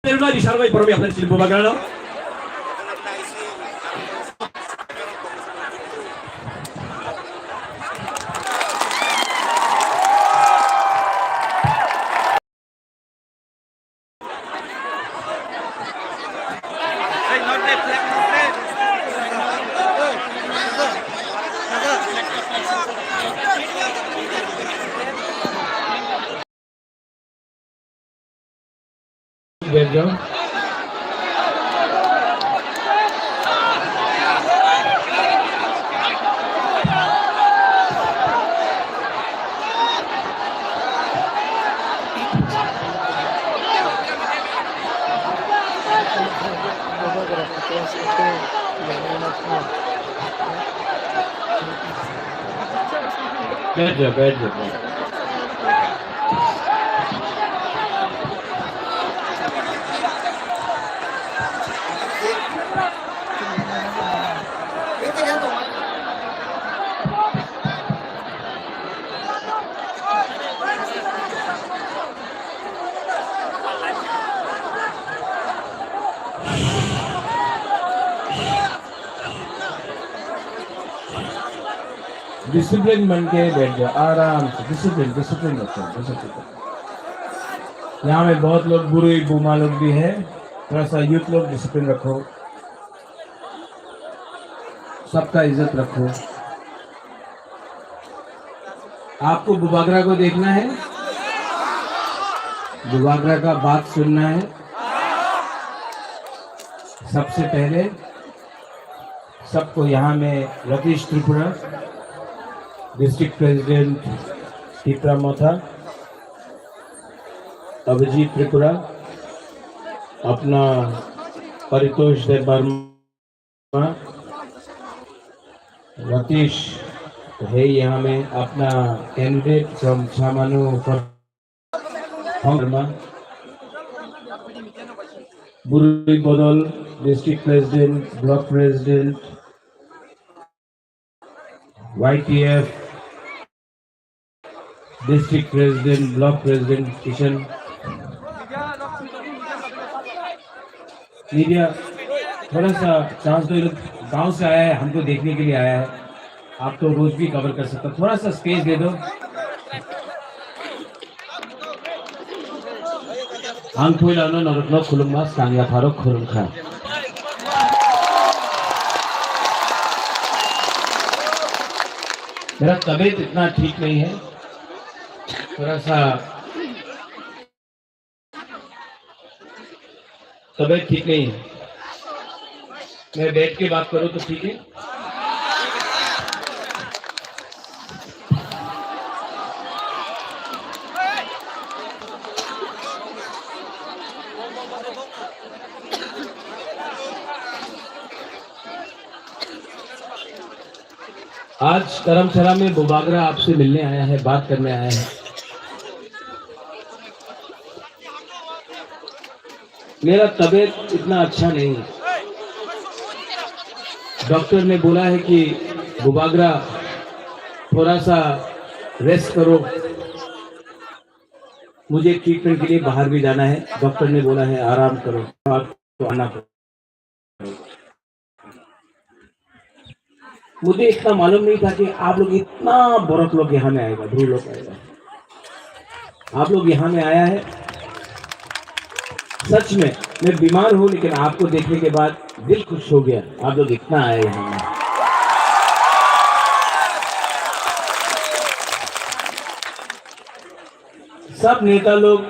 di sarwa ipormi আপনার শিল্প বাগানো बैठ जाओ। बैठ जाओ बैठ जाओ। डिसिप्लिन बन के बैठ जाओ आराम से। डिसिप्लिन डिसिप्लिन रखो डिसिप्लिन। यहाँ में बहुत लोग बुरे बुमा लोग भी है, थोड़ा सा यूथ लोग डिसिप्लिन रखो, सबका इज्जत रखो। आपको बुबागरा को देखना है, बुबागरा का बात सुनना है। सबसे पहले सबको यहाँ में रतीश त्रिपुरा डिस्ट्रिक्ट प्रेसिडेंट त्रिपुरा मोथा, अभिजीत त्रिपुरा, अपना परितोष देव वर्मा, रतीश है यहाँ में, अपना कैंडिडेट फ्रॉम छामानू वर्मा, बुरुई बदल district president, block president, YTF district president, block president Kishan. Media थोड़ा सा चांस दो, गांव से आया है, हमको देखने के लिए आया है, आप तो रोज भी कवर कर सकते हो, थोड़ा सा स्पेस दे दो। आंखोइलानो नरत्न खुलुमा सांगिया फारो खुलुमखा। मेरा तबीयत इतना ठीक नहीं है, थोड़ा सा तबीयत ठीक नहीं है। मैं बैठ के बात करूं तो ठीक है? आज करमसरा में बुबागरा आपसे मिलने आया है, बात करने आया है। मेरा तबीयत इतना अच्छा नहीं है, डॉक्टर ने बोला है कि बुबागरा थोड़ा सा रेस्ट करो, मुझे ट्रीटमेंट के लिए बाहर भी जाना है, डॉक्टर ने बोला है आराम करो, तो आना पड़ेगा। मुझे इतना मालूम नहीं था कि आप लोग इतना बरत लोग यहाँ में आएगा, ध्रुव लोग आएगा। आप लोग यहाँ में आया है, सच में मैं बीमार हूँ, लेकिन आपको देखने के बाद दिल खुश हो गया, आप लोग इतना आए यहाँ में। सब नेता लोग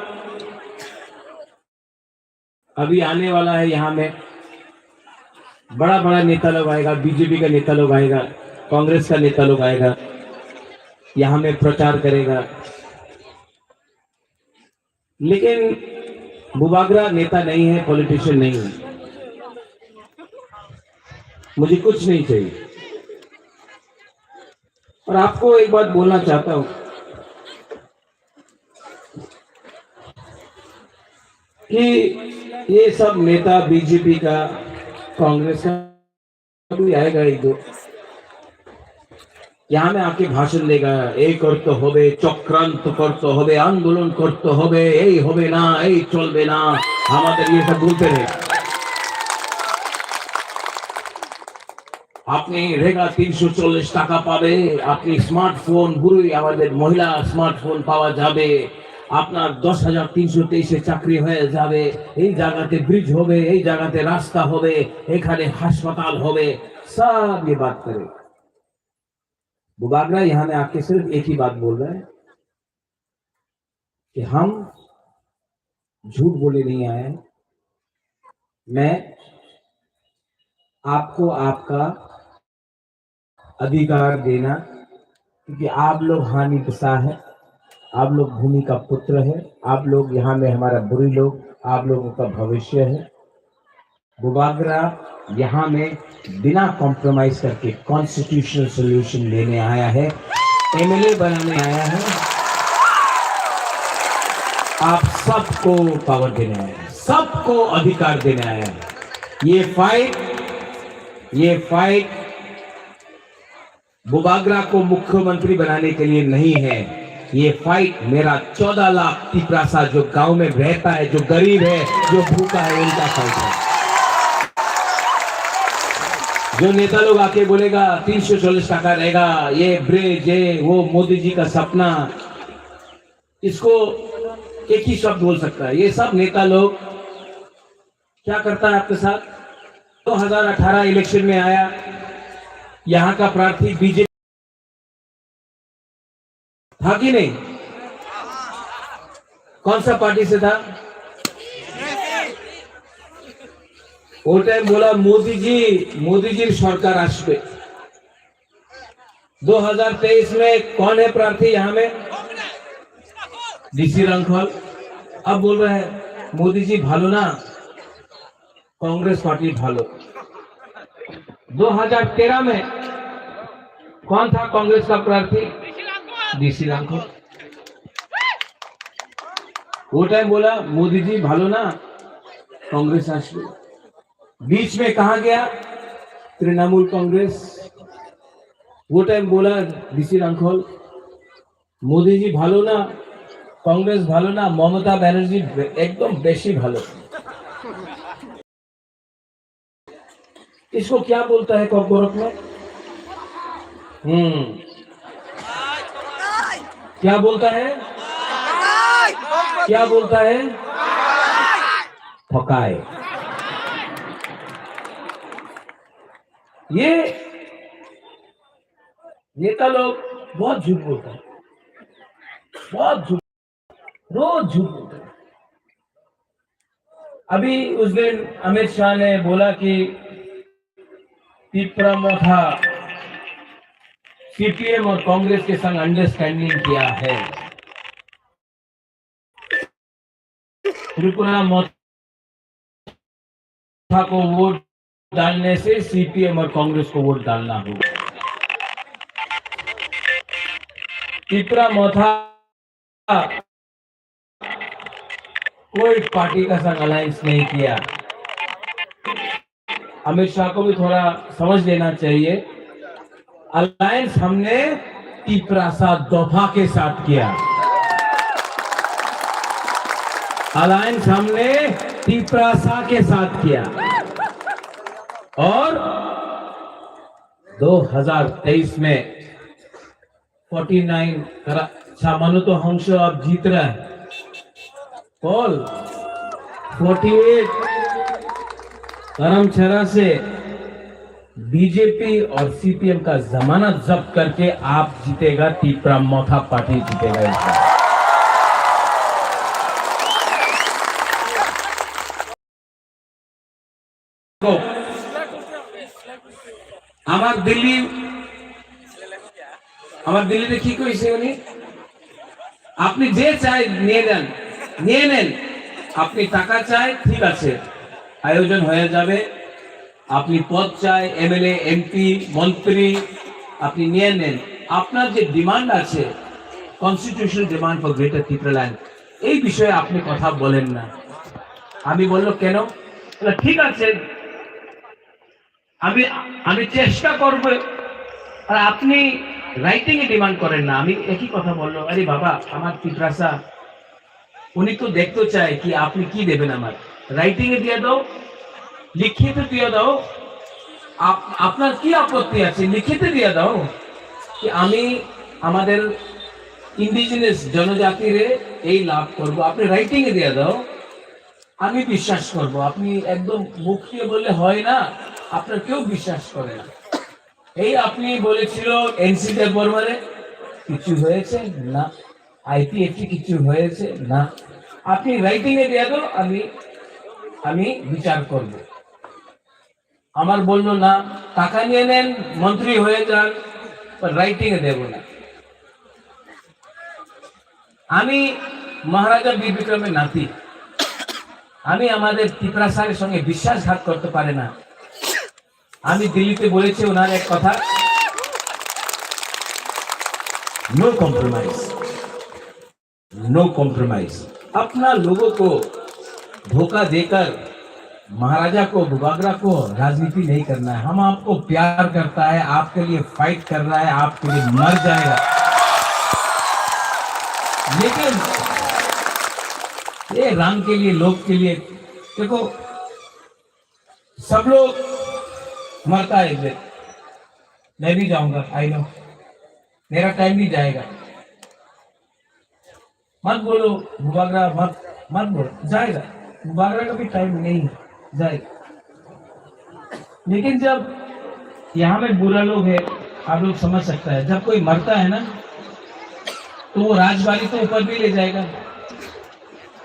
अभी आने वाला है, यहाँ में बड़ा बड़ा नेता लोग आएगा, बीजेपी का नेता लोग आएगा, कांग्रेस का नेता लोग आएगा, यहाँ में प्रचार करेगा। लेकिन बुबागरा नेता नहीं है, पॉलिटिशियन नहीं है, मुझे कुछ नहीं चाहिए। और आपको एक बात बोलना चाहता हूं कि ये सब नेता बीजेपी का, कांग्रेस का भी आएगा एक दो, यहाँ में आके भाषण देगा, এই করতে হবে, চক্রান্ত করতে হবে, আন্দোলন করতে হবে, এই হবে না, এই চলবে না, আমাদের ये सब बोलते रहे। আপনি রেগা 340 টাকা পাবে, আপনি স্মার্টফোন বুড়ি আমাদের মহিলা স্মার্টফোন পাওয়া যাবে, আপনার 10,323 চাকরি হয়ে যাবে, এই জায়গাতে ব্রিজ হবে, এই জায়গাতে রাস্তা হবে, এখানে হাসপাতাল হবে, सब ये बात करे। बुबागरा यहाँ में आके सिर्फ एक ही बात बोल रहा है कि हम झूठ बोले नहीं आए हैं, मैं आपको आपका अधिकार देना, क्योंकि आप लोग हानि पिसा है, आप लोग भूमि का पुत्र है, आप लोग यहाँ में हमारा बुरी लोग, आप लोगों का भविष्य है। बुबागरा यहाँ में बिना कॉम्प्रोमाइज करके कॉन्स्टिट्यूशनल सॉल्यूशन लेने आया है, एमएलए बनाने आया है, आप सबको पावर देने आया है, सबको अधिकार देने आया है। ये फाइट बुबागरा को मुख्यमंत्री बनाने के लिए नहीं है, ये फाइट मेरा 14 लाख तिपरासा जो गांव में रहता है, जो गरीब है, जो भूखा है, उनका फाइट है। जो नेता लोग आके बोलेगा 340 टाका रहेगा, ये ब्रिज, ये वो मोदी जी का सपना, इसको एक ही शब्द बोल सकता है, ये सब नेता लोग क्या करता है आपके साथ। 2018 इलेक्शन में आया, यहाँ का प्रार्थी बीजेपी था कि नहीं, कौन सा पार्टी से था, वो टाइम बोला मोदी जी सरकार आसबे। 2023 में कौन है प्रार्थी यहाँ में, डीसी रंखल। अब बोल रहे हैं मोदी जी भालो ना, कांग्रेस पार्टी भालो। 2013 में कौन था कांग्रेस का प्रार्थी, डीसी रंखल। वो टाइम बोला मोदी जी भालो ना, कांग्रेस आसबे। बीच में कहा गया तृणमूल कांग्रेस, वो टाइम बोला डीसी रंखल मोदी जी भालो ना, कांग्रेस भालो ना, ममता बनर्जी एकदम बेशी भालो। इसको क्या बोलता है कॉर्पोरेट में, क्या बोलता है, क्या बोलता है, ठकाए। ये नेता लोग बहुत झूठ बोलते हैं, बहुत झूठ, रोज झूठ बोलते हैं। अभी उस दिन अमित शाह ने बोला कि तिपरामोथा सीपीएम और कांग्रेस के संग अंडरस्टैंडिंग किया है। त्रिपुरा मोथा को वोट डालने से सीपीएम और कांग्रेस को वोट डालना होगा। त्रिपुरा मोथा कोई पार्टी का संग अलायंस नहीं किया। अमित शाह को भी थोड़ा समझ लेना चाहिए, अलायंस हमने तिपरासा दोफा के साथ किया, अलायंस हमने तिपरासा के साथ किया। और 2023 में 49 सामान्य तो हंस अब जीत रहा है, कॉल 48 करमछरा से बीजेपी और सीपीएम का जमानत जब्त करके आप जीतेगा, तिपरामोथा पार्टी जीतेगा। আমার দিল্লিতে কি কইছে উনি, আপনি যে চাই নিয়ে নেন, আপনি টাকা চাই ঠিক আছে, আয়োজন হয়ে যাবে, আপনি পদ চাই এমএলএ এমপি মন্ত্রী আপনি নিয়ে নেন, আপনার যে ডিমান্ড আছে constitutional demand for greater Tripuraland, এই বিষয়ে আপনি কথা বলেন না। আমি বললো কেন, ঠিক আছে আমি চেষ্টা করব, আর আপনি রাইটিং এ ডিমান্ড করেন না। আমি একই কথা বললো, আরে বাবা আমার পিপরাসা উনি তো দেখতে চায় কি আপনি কি দেবেন, আমার রাইটিং এ দিয়ে দাও, লিখিত দিয়ে দাও। আপনার কি আপত্তি আছে, লিখিত দিয়ে দাও কি আমি আমাদের ইন্ডিজিনাস জনজাতিরে এই লাভ করব, আপনি রাইটিং এ দিয়ে দাও, আমি বিশ্বাস করব। আপনি একদম মুখ দিয়ে বললে হয় না, আপনার কেউ বিশ্বাস করে না। এই আপনি বলেছিল এনসিডি বর্মারে কিছু হয়েছে না, আইপিএফটি কিছু হয়েছে না, আপনি রাইটিং এ দিয়ে দাও, আমি বিচার করব। আমার বললো না, টাকা নিয়ে নেন, মন্ত্রী হয়ে যান, রাইটিং এ দেব না। আমি মহারাজা বীর বিক্রমের নাতি, আমি আমাদের পিপরাসারের সঙ্গে বিশ্বাসঘাত করতে পারে না। আমি দিল্লিতে বলেছি ওনার এক কথা, नो कॉम्प्रोमाइज, नो कॉम्प्रोमाइज। अपना लोगों को धोखा देकर महाराजा को, बुबागरा को राजनीति नहीं करना है। हम आपको प्यार करता है, आपके लिए फाइट कर रहा है, आपके लिए मर जाएगा, लेकिन ये राम के लिए, लोग के लिए, देखो सब लोग मरता है एक दिन, मैं भी जाऊंगा, आई नो, मेरा टाइम भी जाएगा। मत बोलो बुबागरा, मत बोलो, जाएगा, बुबागरा का भी टाइम नहीं जाएगा। लेकिन जब यहाँ में बुरा लोग है, आप लोग समझ सकता है, जब कोई मरता है ना तो वो राजबाड़ी तो ऊपर भी ले जाएगा,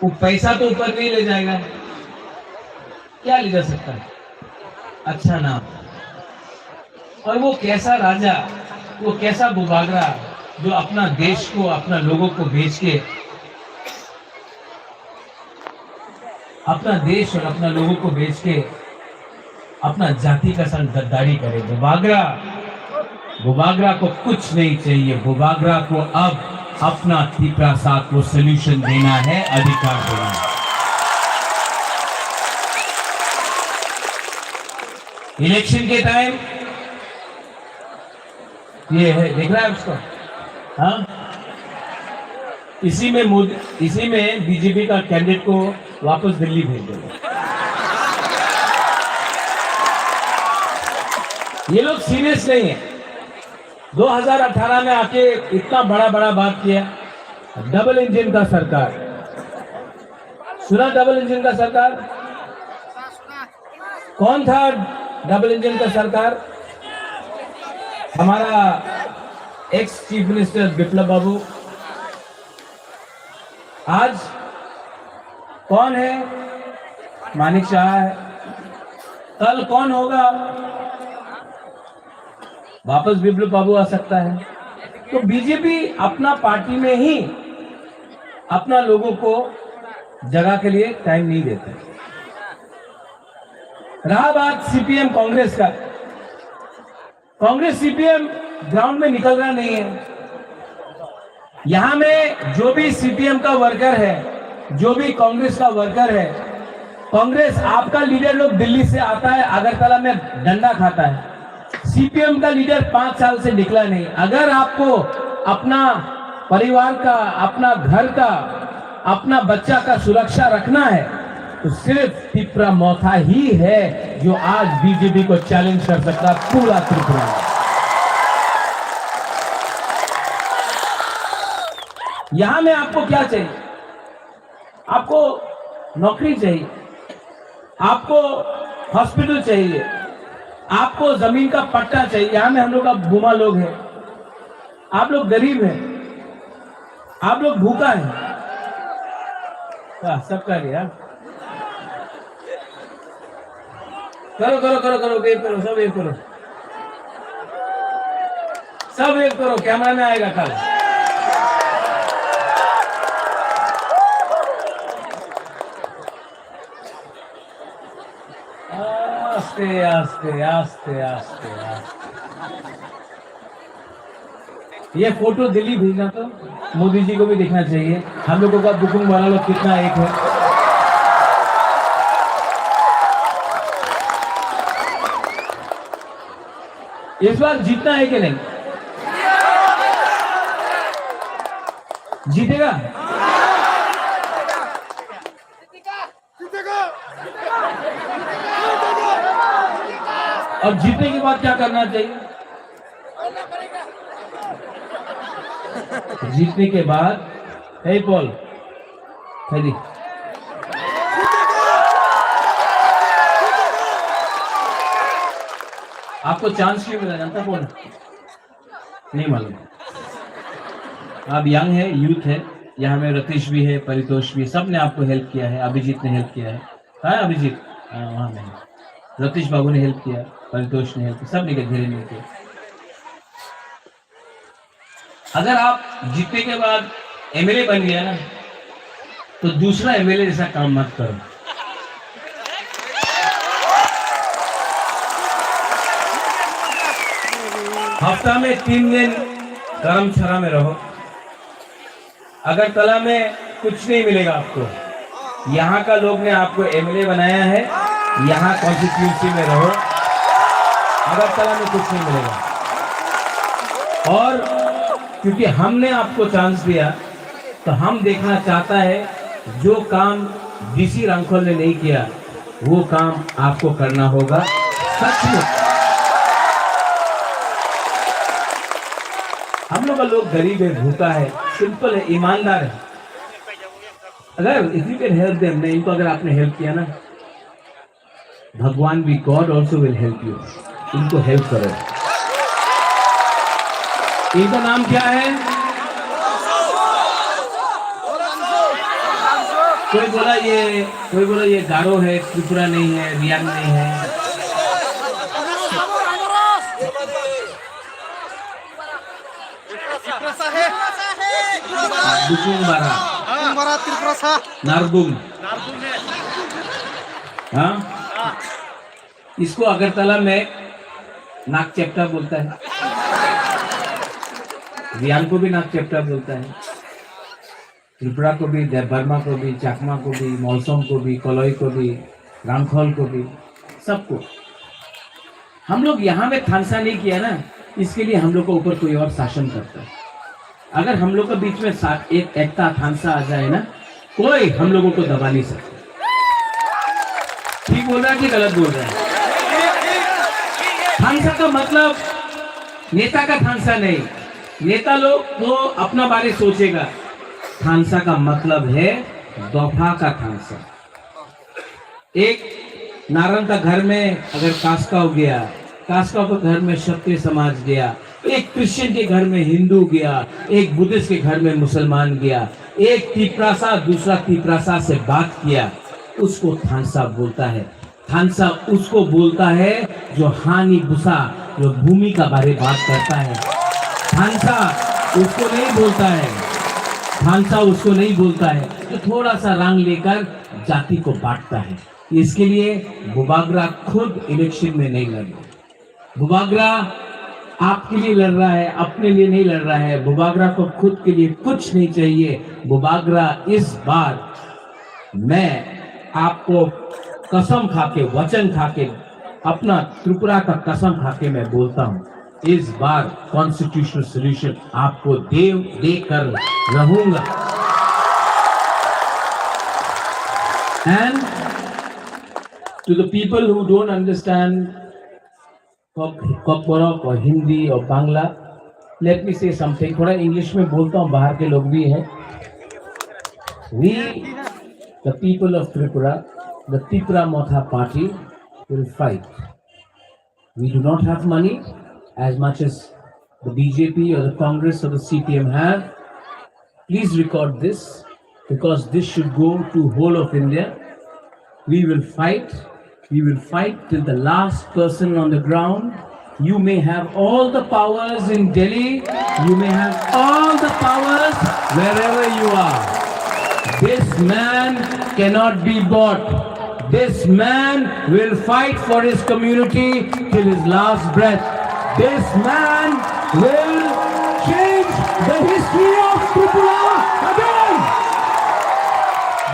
वो पैसा तो ऊपर भी ले जाएगा, क्या ले जा सकता है, अच्छा नाम। और वो कैसा राजा, वो कैसा बुबागरा जो अपना देश को, अपना लोगों को बेच के, अपना देश और अपना लोगों को बेच के अपना जाति का संग गद्दारी करे। बुबागरा को कुछ नहीं चाहिए, बुबागरा को अब अपना पिपरासा को सोल्यूशन देना है, अधिकार देना है। इलेक्शन के टाइम ये है, देख रहा है उसको, हाँ, इसी में बीजेपी का कैंडिडेट को वापस दिल्ली भेज देगा। ये लोग सीरियस नहीं है। 2018 में आके इतना बड़ा बात किया, डबल इंजन का सरकार, सुना डबल इंजन का सरकार? कौन था डबल इंजन का सरकार? हमारा एक्स चीफ मिनिस्टर बिप्लब बाबू। आज कौन है? मानिक शाह है। कल कौन होगा? वापस बिप्लब बाबू आ सकता है। तो बीजेपी अपना पार्टी में ही अपना लोगों को जगह के लिए टाइम नहीं देता। रहा बात सीपीएम कांग्रेस का, कांग्रेस सीपीएम ग्राउंड में निकल रहा नहीं है। यहां में जो भी सीपीएम का वर्कर है, जो भी कांग्रेस का वर्कर है, कांग्रेस आपका लीडर लोग दिल्ली से आता है, अगरतला में डंडा खाता है। सीपीएम का लीडर 5 साल से निकला नहीं। अगर आपको अपना परिवार का, अपना घर का, अपना बच्चा का सुरक्षा रखना है तो सिर्फ त्रिपुरा मोथा ही है जो आज बीजेपी को चैलेंज कर सकता है, पूरा त्रिपुरा। यहां में आपको क्या चाहिए? आपको नौकरी चाहिए, आपको हॉस्पिटल चाहिए, आपको जमीन का पट्टा चाहिए। यहां में हम लोग का बुमा लोग हैं, आप लोग गरीब हैं, आप लोग भूखा हैं, सबका लिया। करो करो करो करो, वेट करो, सब वेट करो, सब वेट करो, कैमरा में आएगा कल। आस्ते आस्ते आस्ते आस्ते आस्ते। ये फोटो दिल्ली भेजना, तो मोदी जी को भी देखना चाहिए। हम लोगों का बुकिंग वाला लोग कितना एक है। इस बार जीतना है कि नहीं? जीतेगा? और जीतने के बाद क्या करना चाहिए? जीतने के बाद हे पॉल खैरी आपको चांस क्यों मिला जानता कौन? नहीं मालूम। आप यंग है, यूथ है, यहाँ में रतीश भी है, परितोष भी, सब ने आपको हेल्प किया है, अभिजीत ने हेल्प किया है। हाँ अभिजीत, वहाँ में रतीश बाबू ने हेल्प किया, परितोष ने हेल्प किया, सब ने घेरे मिलकर। अगर आप जीतने के बाद एमएलए बन गया ना, तो दूसरा एमएलए जैसा काम मत करो। हफ्ता में 3 दिन धर्मशाला में रहो। अगरतला में कुछ नहीं मिलेगा आपको। यहाँ का लोग ने आपको एमएलए बनाया है, यहाँ कॉन्स्टिट्यूंसी में रहो। अगरतला में कुछ नहीं मिलेगा। और क्योंकि हमने आपको चांस दिया, तो हम देखना चाहता है जो काम डीसी रामखोल ने नहीं किया, वो काम आपको करना होगा। सचमुच हम लोग का लोग गरीब है, भूखा है, सिंपल है, ईमानदार है। अगर if you can help them, इनको अगर आपने हेल्प किया ना, भगवान भी, God also will help you. इनको हेल्प करो। इनका नाम क्या है? कोई बोला ये गारो है, त्रिपुरा नहीं है, रियांग नहीं है। नारगुम। हाँ, इसको अगरतला में नाक चेप्टा बोलता है, रियांग को भी नाक चेप्टा बोलता है, त्रिपुरा को भी, देवबर्मा को भी, चाकमा को भी, मौसम को भी, कलोई को भी, रामखोल को भी, सबको। हम लोग यहाँ में थानसा नहीं किया ना, इसके लिए हम लोग को ऊपर कोई और शासन करता है। अगर हम लोग के बीच में एक एकता थानसा आ जाए ना, कोई हम लोगों को दबा नहीं सकता। ठीक बोल रहा है कि गलत बोल रहा है? थानसा का मतलब नेता का थानसा नहीं। नेता लोग तो अपना बारे सोचेगा। थानसा का मतलब है दफा का थानसा। एक नारायण का घर में अगर कास्का हो गया, कास्का के घर में क्षत्रिय समाज गया, एक क्रिश्चियन के घर में हिंदू गया, एक बुद्धिस्ट के घर में मुसलमान गया, एक तिपरासा दूसरा तिपरासा से बात किया, उसको थानसा बोलता है। थानसा उसको बोलता है जो हानि बुसा, जो भूमि का बारे बात करता है। थानसा उसको नहीं बोलता है, थानसा उसको नहीं बोलता है जो थोड़ा सा रंग लेकर जाति को बांटता है। इसके लिए बुबागरा खुद इलेक्शन में नहीं लड़ रहा। बुबागरा आपके लिए लड़ रहा है, अपने लिए नहीं लड़ रहा है। बुबागरा को खुद के लिए कुछ नहीं चाहिए। बुबागरा इस बार, मैं आपको कसम खाके, वचन खाके, अपना त्रिपुरा का कसम खाके मैं बोलता हूँ, इस बार कॉन्स्टिट्यूशनल सोल्यूशन आपको देकर रहूंगा। And to the people who don't understand Kokborok और हिंदी और बांग्ला, लेट मी से समथिंग। थोड़ा इंग्लिश में बोलता हूँ, बाहर के लोग भी हैं। We, the people of Tripura, the Tripura Motha Party will fight. We do not have money as much as the BJP or the Congress or the CPM have. Please record this, because this should go to whole of India. We will fight. We will fight till the last person on the ground. You may have all the powers in Delhi. You may have all the powers wherever you are. This man cannot be bought. This man will fight for his community till his last breath. This man will change the history of Tripura again.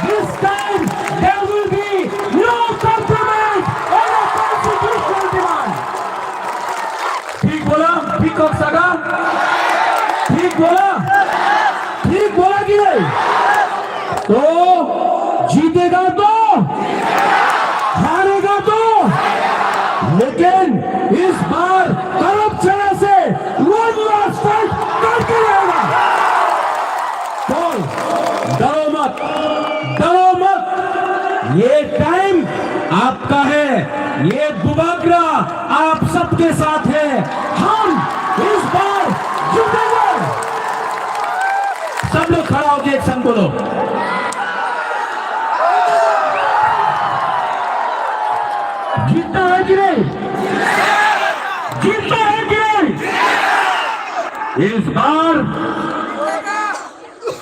This time there will be no compromise on a constitutional demand. ठीक बोला? ठीक कब सगा? ठीक बोला? ठीक बोला? लेकिन इस बार करप्शन से वन लास्ट फाइट करके रहेगा। तो डरो मत, डरो मत, ये टाइम आपका है, ये दुबाग्रा आप सबके साथ है। हम इस बार जीतेंगे। सब लोग खड़ा होकर एक संग बोलो। जीतना है कि नहीं? जीतना है कि नहीं? इस बार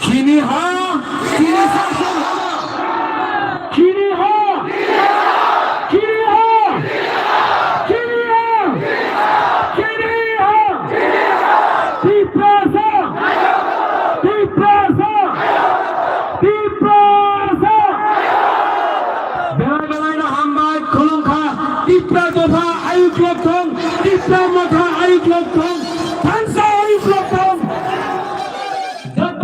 चीनी हाँ, चीनी शासन हाँ, चीनी हाँ, चीनी हाँ, चीनी हाँ, चीनी हाँ, Tiprasa, Tiprasa, Tiprasa. Berai-berai na hambai khulung kha, Tipra totha ayuk lok thong, Tipra matha ayuk lok thong, Thansa